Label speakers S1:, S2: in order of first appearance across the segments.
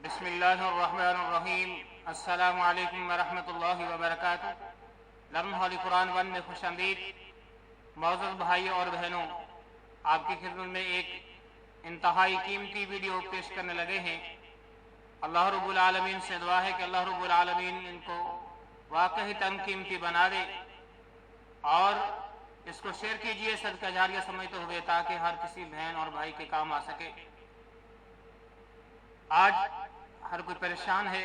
S1: बिस्मिल्लाहिर्रहमानिर्रहीम। अस्सलामु अलैकुम वरहमतुल्लाहि वबरकातुह। लर्न होली कुरान वन में खुश आमदीद। मौजूद भाइयों और बहनों, आपकी खिदमत में एक इंतहाई कीमती वीडियो पेश करने लगे हैं। अल्लाह रब्बुल आलमीन से दुआ है कि अल्लाह रब्बुल आलमीन इनको वाकई तन कीमती बना दे और इसको शेयर कीजिए सदका जारिया समझते हुए, ताकि हर किसी बहन और भाई के काम आ सके। आज हर कोई परेशान है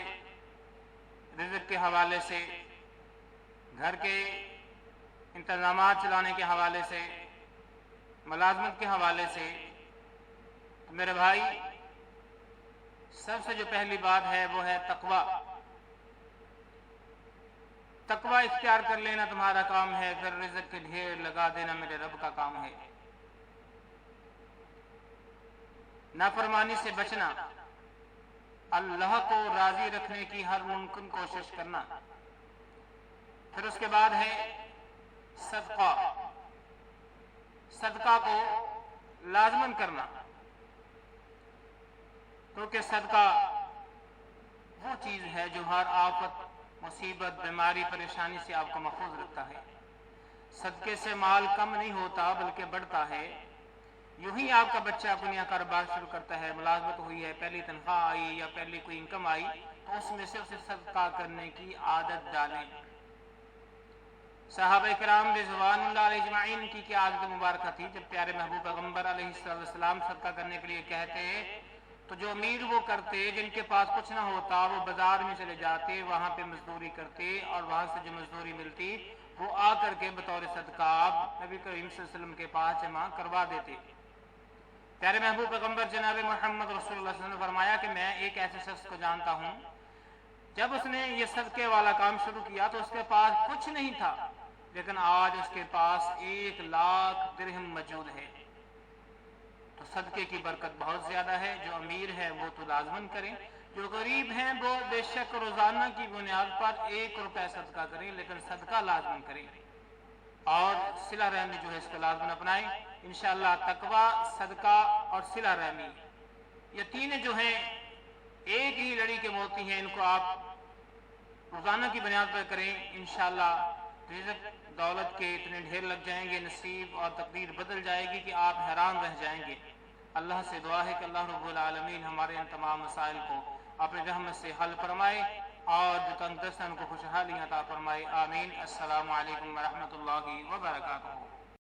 S1: रिज़्क़ के हवाले से, घर के इंतज़ामात चलाने के हवाले से, मुलाज़मत के हवाले से। तो मेरे भाई, सबसे जो पहली बात है वो है तक़वा। तक़वा इख्तियार कर लेना तुम्हारा काम है, फिर रिज़्क़ के ढेर लगा देना मेरे रब का काम है। नाफरमानी से बचना, अल्लाह को राजी रखने की हर मुमकिन कोशिश करना। फिर उसके बाद है सदका। सदका को लाजमन करना, क्योंकि सदका वो चीज है जो हर आफत, मुसीबत, बीमारी, परेशानी से आपको महफूज रखता है। सदके से माल कम नहीं होता बल्कि बढ़ता है। यूं ही आपका बच्चा अपनी कारोबार शुरू करता है, मुलाजमत हुई है, पहली तनख्वाह आई या पहली कोई इनकम आई, तो उसमें से उसे सदका करने की आदत डालें। सहाबा किराम रिज़वानुल्लाह अलैहिम अजमईन की क्या आदत मुबारक थी। जब प्यारे महबूब पैगंबर अलैहिस्सलाम सदका करने के लिए कहते तो जो अमीर वो करते, जिनके पास कुछ ना होता वो बाजार में चले जाते, वहां पे मजदूरी करते और वहां से जो मजदूरी मिलती वो आकर के बतौर सदका नबी करीम सल्लल्लाहु अलैहि वसल्लम के पास जमा करवा देते। प्यारे महबूब पैगंबर जनाब मोहम्मद रसूलुल्लाह सल्लल्लाहु अलैहि वसल्लम ने फरमाया कि मैं एक ऐसे शख्स को जानता हूँ, जब उसने ये सदके वाला काम शुरू किया तो उसके पास कुछ नहीं था, लेकिन आज उसके पास 1 लाख दिरहम मौजूद है। तो सदके की बरकत बहुत ज्यादा है। जो अमीर है वो तो लाजमन करें, जो गरीब हैं वो बेशक रोजाना की बुनियाद पर 1 रुपया सदका करें, लेकिन सदका लाजमन करें। और सिला रहमी जो है इसका लाजमन अपनाएं। इंशाअल्लाह तकवा, सदका और सिला रहमी, ये तीन जो हैं एक ही लड़ी के मोती हैं। इनको आप रोजाना की बुनियाद पर करें, इंशाअल्लाह रिज़्क़ दौलत के इतने ढेर लग जाएंगे, नसीब और तकदीर बदल जाएगी कि आप हैरान रह जाएंगे। अल्लाह से दुआ है कि अल्लाह रब्बुल आलमीन हमारे इन तमाम मसाइल को अपनी रहमत से हल फरमाए और जो तंदुरुस्त उनको खुशहाली अता फरमाए। आमीन। अस्सलामु अलैकुम वरहमतुल्लाहि वबरकातुहू।